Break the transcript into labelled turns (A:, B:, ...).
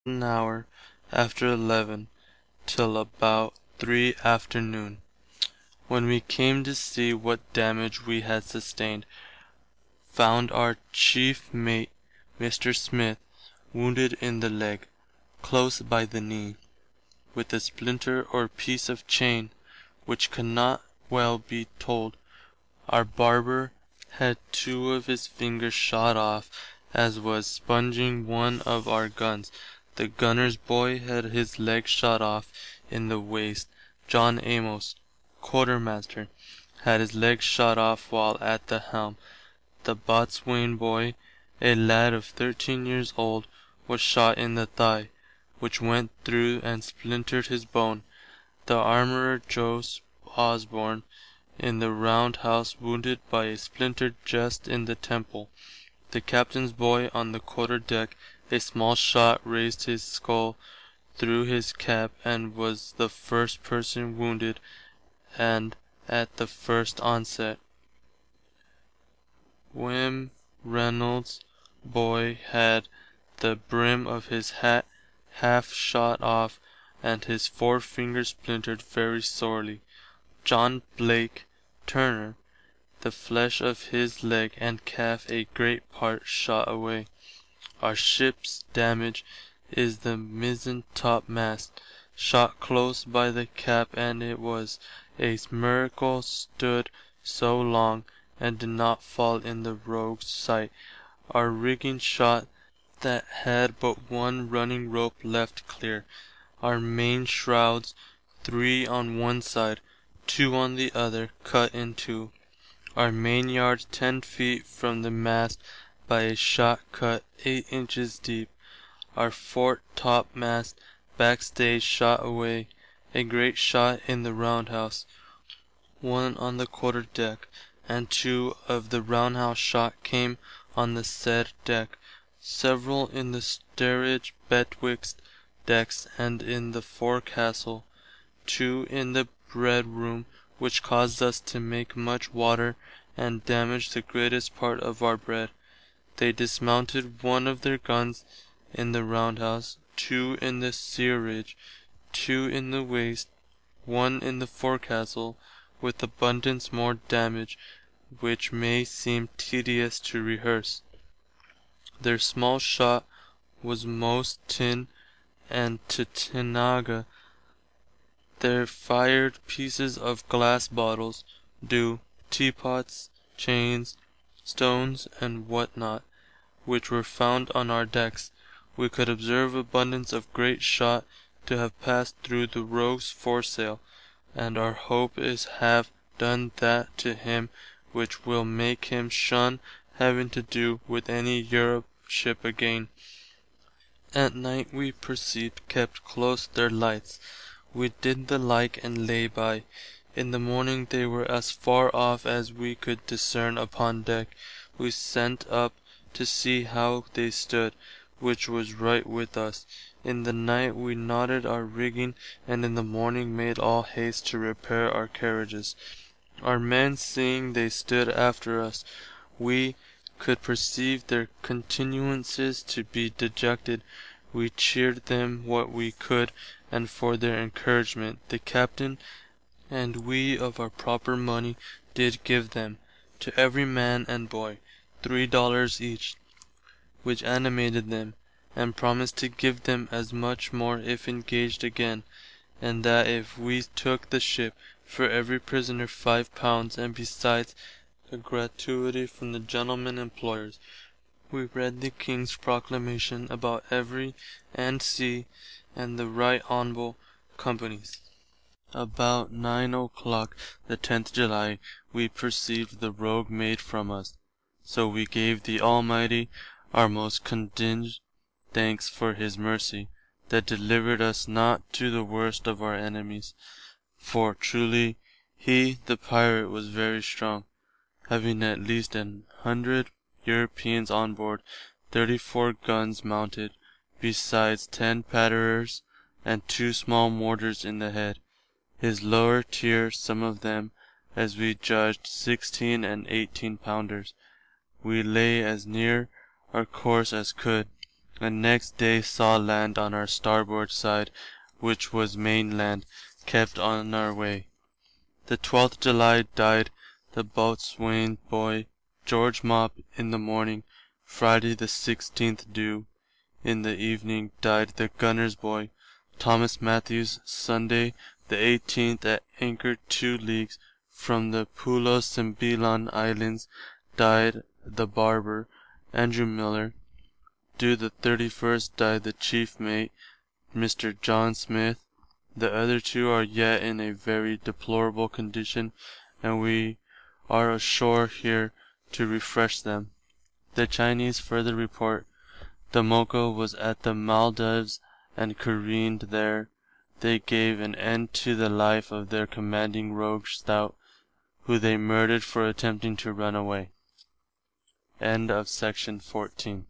A: an hour after 11 till about 3 afternoon, when we came to see what damage we had sustained. Found our chief mate, Mr. Smith, wounded in the leg, close by the knee, with a splinter or piece of chain, which cannot well be told. Our barber had 2 of his fingers shot off, as was sponging one of our guns. The gunner's boy had his leg shot off in the waist. John Amos, quartermaster, had his leg shot off while at the helm. The boatswain boy, a lad of 13 years old, was shot in the thigh, which went through and splintered his bone. The armourer Jos Osborne, in the round house, wounded by a splinter just in the temple. The captain's boy on the quarter deck, a small shot raised his skull through his cap and was the first person wounded and at the first onset. Wm. Reynolds' boy had the brim of his hat half shot off and his forefinger splintered very sorely. John Blake Turner, the flesh of his leg and calf a great part shot away. Our ship's damage is the mizzen top mast, shot close by the cap, and it was a miracle stood so long and did not fall in the rogue's sight. Our rigging shot that had but one running rope left clear. Our main shrouds, 3 on one side, 2 on the other, cut in 2. Our main yard 10 feet from the mast by a shot cut 8 inches deep. Our fore topmast backstay shot away. A great shot in the roundhouse, 1 on the quarter deck, and 2 of the roundhouse shot came on the said deck, several in the steerage betwixt decks and in the forecastle, 2 in the bread room, which caused us to make much water and damaged the greatest part of our bread. They dismounted 1 of their guns in the roundhouse, 2 in the steerage, 2 in the waist, 1 in the forecastle, with abundance more damage, which may seem tedious to rehearse. Their small shot was most tin and tinaga. Their fired pieces of glass bottles, teapots, chains, stones, and what not, which were found on our decks. We could observe abundance of great shot to have passed through the rogue's foresail, and our hope is have done that to him which will make him shun having to do with any Europe ship again. At night we perceived kept close their lights. We did the like and lay by. In the morning they were as far off as we could discern upon deck. We sent up to see how they stood, which was right with us. In the night we knotted our rigging, and in the morning made all haste to repair our carriages. Our men seeing they stood after us, we could perceive their continuances to be dejected. We cheered them what we could, and for their encouragement the captain and we of our proper money did give them, to every man and boy, $3 each, which animated them, and promised to give them as much more if engaged again, and that if we took the ship, for every prisoner £5, and besides a gratuity from the gentlemen employers. We read the King's proclamation about every and sea and the right honourable companies. About 9 o'clock the 10th July we perceived the rogue made from us, so we gave the Almighty our most contingent thanks for his mercy, that delivered us not to the worst of our enemies, for truly he, the pirate, was very strong, having at least 100 Europeans on board, 34 guns mounted, besides 10 batterers and 2 small mortars in the head. His lower tier, some of them, as we judged, 16 and 18 pounders. We lay as near our course as could, and next day saw land on our starboard side, which was mainland, kept on our way. The 12th July died the boatswain boy George Mop in the morning. Friday the 16th due, in the evening, died the gunner's boy Thomas Matthews. Sunday the 18th at anchor 2 leagues from the Pulo Sembilan Islands, died the barber Andrew Miller. Due the 31st died the chief mate Mr. John Smith. The other two are yet in a very deplorable condition, and we are ashore here to refresh them. The Chinese further report the Moca was at the Maldives and careened there. They gave an end to the life of their commanding rogue scout, who they murdered for attempting to run away. End of section 14.